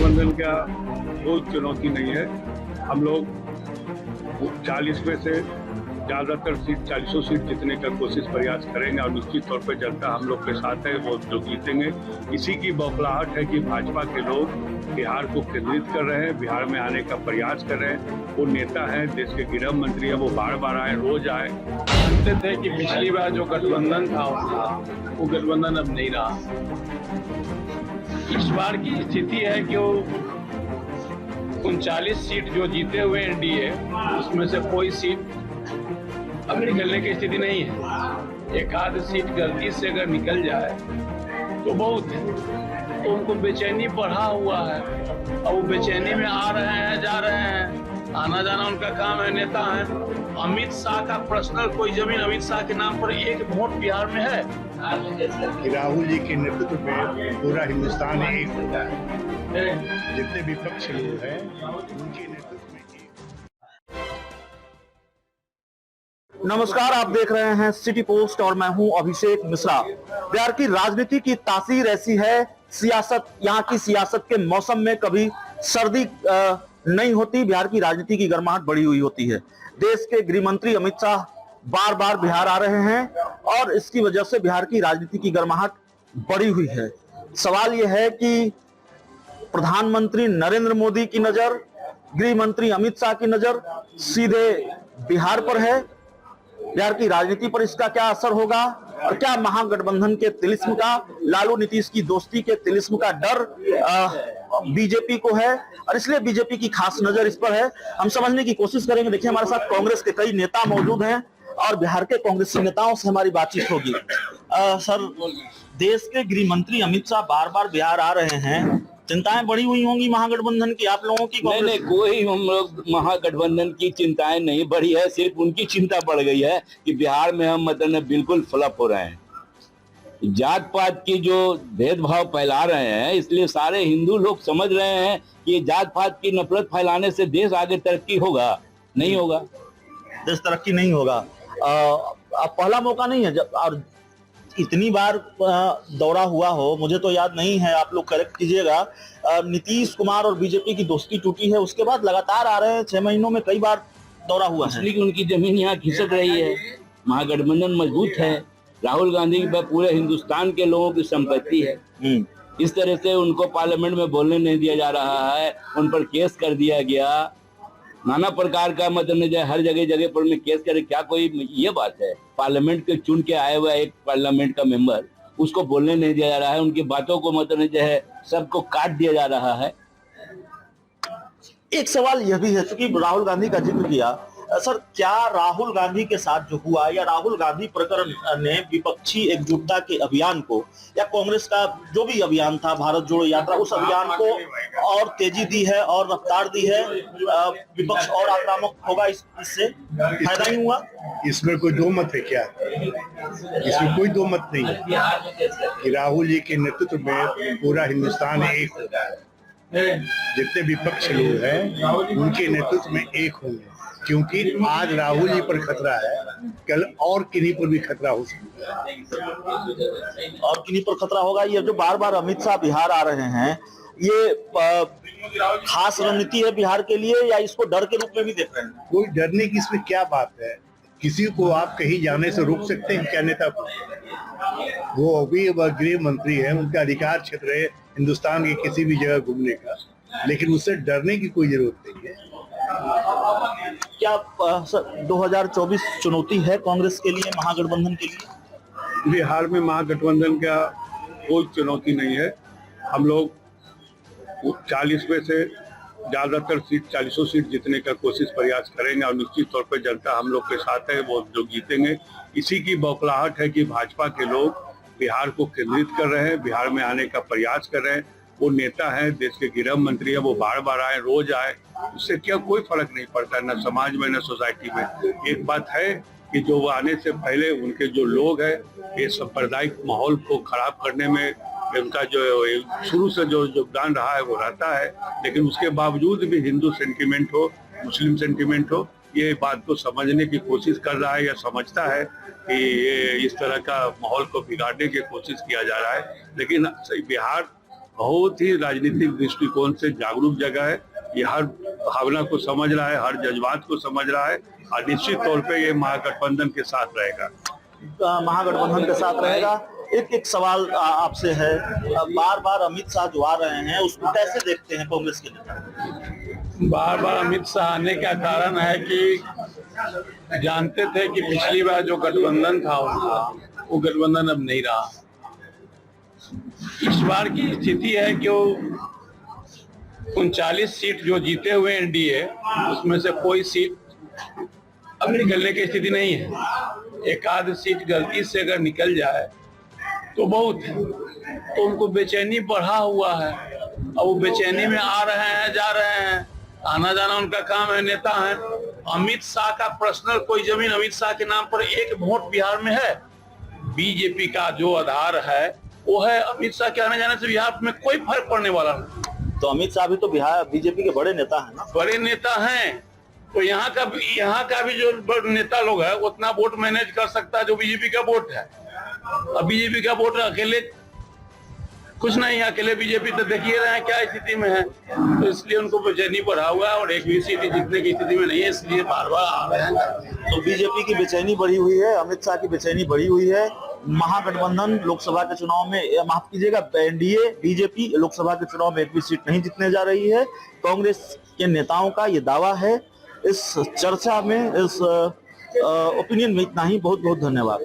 महागठबंधन का कोई चुनौती नहीं है। हम लोग 40 में से ज़्यादातर सीट 40 सीट जीतने का कोशिश प्रयास करेंगे और निश्चित तौर पर जनता हम लोग के साथ है, वो जो जीतेंगे। इसी की बौखलाहट है कि भाजपा के लोग बिहार को केंद्रित कर रहे हैं, बिहार में आने का प्रयास कर रहे हैं। वो नेता हैं, देश के गृह मंत्री हैं, वो बार बार आए, रोज आए। जानते थे कि पिछली बार जो गठबंधन था वो गठबंधन अब नहीं रहा। इस बार की स्थिति है कि वो 39 सीट जो जीते हुए एनडीए, उसमें से कोई सीट अब निकलने की स्थिति नहीं है। एक आध सीट गलती से अगर निकल जाए तो बहुत है। तो उनको बेचैनी बढ़ा हुआ है और वो बेचैनी में आ रहे हैं, जा रहे हैं, आना जाना उनका काम है। नेता है अमित शाह का पर्सनल कोई जमीन अमित शाह के नाम पर एक वोट बिहार में है कि राहुल जी के नेतृत्व में पूरा हिंदुस्तान एक होता है। जितने विपक्ष लोग हैं उनके नेतृत्व में नमस्कार, आप देख रहे हैं सिटी पोस्ट और मैं हूं अभिषेक मिश्रा। बिहार की राजनीति की तासीर ऐसी है, सियासत, यहाँ की सियासत के मौसम में कभी सर्दी नहीं होती, बिहार की राजनीति की गर्माहट बढ़ी हुई होती है। देश के गृह मंत्री अमित शाह बार बार बिहार आ रहे हैं और इसकी वजह से बिहार की राजनीति की गर्माहट बढ़ी हुई है। सवाल यह है कि प्रधानमंत्री नरेंद्र मोदी की नजर, गृह मंत्री अमित शाह की नजर सीधे बिहार पर है। बिहार की राजनीति पर इसका क्या असर होगा और क्या महागठबंधन के तिलिस्म का, लालू नीतीश की दोस्ती के तिलिस्म का डर बीजेपी को है और इसलिए बीजेपी की खास नजर इस पर है। हम समझने की कोशिश करेंगे। देखिए, हमारे साथ कांग्रेस के कई नेता मौजूद हैं और बिहार के कांग्रेसी नेताओं से हमारी बातचीत होगी। सर, देश के गृह मंत्री अमित शाह बार बार बिहार आ रहे हैं, चिंताएं बढ़ी हुई होंगी महागठबंधन की आप लोगों की? नहीं, कोई हम लोग महागठबंधन की चिंताएं नहीं बढ़ी है, सिर्फ उनकी चिंता बढ़ गई है कि बिहार में हम मतलब बिल्कुल फ्लॉप हो रहे हैं। जात पात की जो भेदभाव फैला रहे हैं, इसलिए सारे हिंदू लोग समझ रहे हैं कि जात पात की नफरत फैलाने से देश आगे तरक्की होगा, नहीं होगा, देश तरक्की नहीं होगा। पहला मौका नहीं है जब और इतनी बार दौरा हुआ हो, मुझे तो याद नहीं है, आप लोग करेक्ट कीजिएगा। नीतीश कुमार और बीजेपी की दोस्ती टूटी है, उसके बाद लगातार आ रहे हैं, 6 महीनों में कई बार दौरा हुआ है। इसलिए उनकी जमीन यहाँ खिसक रही है। महागठबंधन मजबूत है, राहुल गांधी की पूरे हिंदुस्तान के लोगों की संपत्ति है। इस तरह से उनको पार्लियामेंट में बोलने नहीं दिया जा रहा है, उन पर केस कर दिया गया, नाना प्रकार का मतलब हर जगह पर में केस करे। क्या कोई ये बात है? पार्लियामेंट के चुन के आए हुए एक पार्लियामेंट का मेंबर, उसको बोलने नहीं दिया जा रहा है, उनकी बातों को मतलब जो है सबको काट दिया जा रहा है। एक सवाल यह भी है, क्योंकि राहुल गांधी का जिक्र किया, सर, क्या राहुल गांधी के साथ जो हुआ या राहुल गांधी प्रकरण ने विपक्षी एकजुटता के अभियान को या कांग्रेस का जो भी अभियान था, भारत जोड़ो यात्रा, उस अभियान को और तेजी दी है और रफ्तार दी है? विपक्ष और आक्रामक होगा, इससे फायदा नहीं हुआ? इसमें कोई दो मत है क्या? इसमें कोई दो मत नहीं है कि राहुल जी के नेतृत्व में पूरा हिंदुस्तान एक होता है। जितने विपक्ष लोग हैं उनके नेतृत्व में एक होंगे, क्योंकि आज राहुल जी पर खतरा है, कल और किन्हीं पर भी खतरा हो सकता है। और किन्हीं पर खतरा होगा। ये जो बार बार अमित शाह बिहार आ रहे हैं, ये खास रणनीति है बिहार के लिए या इसको डर के रूप में भी देख रहे हैं? कोई डरने की इसमें क्या बात है? किसी को आप कहीं जाने से रोक सकते हैं क्या? नेता को, वो अभी गृह मंत्री है, उनका अधिकार क्षेत्र है हिंदुस्तान के किसी भी जगह घूमने का, लेकिन उससे डरने की कोई जरूरत नहीं है। क्या 2024 चुनौती है कांग्रेस के लिए, महागठबंधन के लिए? बिहार में महागठबंधन का कोई चुनौती नहीं है। हम लोग 40 में से ज़्यादातर सीट 40 सीट जीतने का कोशिश प्रयास करेंगे और निश्चित तौर पर जनता हम लोग के साथ है, वो जो जीतेंगे। इसी की बौखलाहट है कि भाजपा के लोग बिहार को केंद्रित कर रहे हैं, बिहार में आने का प्रयास कर रहे हैं। वो नेता हैं, देश के गृह मंत्री है, वो बार बार आए, रोज आए, उससे क्या कोई फर्क नहीं पड़ता, न समाज में न सोसाइटी में। एक बात है कि जो वो आने से पहले उनके जो लोग हैं, ये सांप्रदायिक माहौल को खराब करने में उनका जो शुरू से जो योगदान रहा है वो रहता है, लेकिन उसके बावजूद भी हिंदू सेंटिमेंट हो, मुस्लिम सेंटिमेंट हो, ये बात को समझने की कोशिश कर रहा है या समझता है कि ये इस तरह का माहौल को बिगाड़ने की कोशिश किया जा रहा है। लेकिन बिहार बहुत ही राजनीतिक दृष्टिकोण से जागरूक जगह है। ये हर भावना को समझ रहा है, हर जज्बात को समझ रहा है और निश्चित तौर पे ये महागठबंधन के साथ रहेगा। महागठबंधन के साथ रहेगा। एक सवाल आपसे है, बार बार अमित शाह जो आ रहे हैं उसको कैसे देखते हैं कांग्रेस के नेता? बार बार अमित शाह आने का कारण है कि जानते थे कि पिछली बार जो गठबंधन था उनका, वो गठबंधन अब नहीं रहा। इस बार की स्थिति है कि 39 सीट जो जीते हुए एनडीए, उसमें से कोई सीट अब निकलने की स्थिति नहीं है। एक आध सीट गलती से अगर निकल जाए तो बहुत है। तो उनको बेचैनी बढ़ा हुआ है। अब वो बेचैनी में आ रहे हैं, जा रहे हैं, आना जाना उनका काम है, नेता है। अमित शाह का पर्सनल कोई जमीन अमित शाह के नाम पर एक वोट बिहार में है। बीजेपी का जो आधार है वो है। अमित शाह के आने जाने से बिहार में कोई फर्क पड़ने वाला नहीं। तो अमित शाह भी तो बिहार बीजेपी के बड़े नेता हैं ना? बड़े नेता हैं तो यहाँ का भी जो नेता लोग है उतना वोट मैनेज कर सकता है जो बीजेपी का वोट है। अब बीजेपी का वोट अकेले कुछ नहीं, अकेले बीजेपी तो देखिए रहे हैं क्या स्थिति में है। तो इसलिए उनको बेचैनी बढ़ा हुआ है और एक भी सीट जीतने की स्थिति में नहीं है, इसलिए बार बार आ रहे हैं। तो बीजेपी की बेचैनी बढ़ी हुई है, अमित शाह की बेचैनी बढ़ी हुई है। महागठबंधन लोकसभा के चुनाव में, माफ कीजिएगा, एनडीए बीजेपी लोकसभा के चुनाव में एक भी सीट नहीं जीतने जा रही है। कांग्रेस के नेताओं का ये दावा है। इस चर्चा में, इस ओपिनियन में इतना ही। बहुत बहुत धन्यवाद।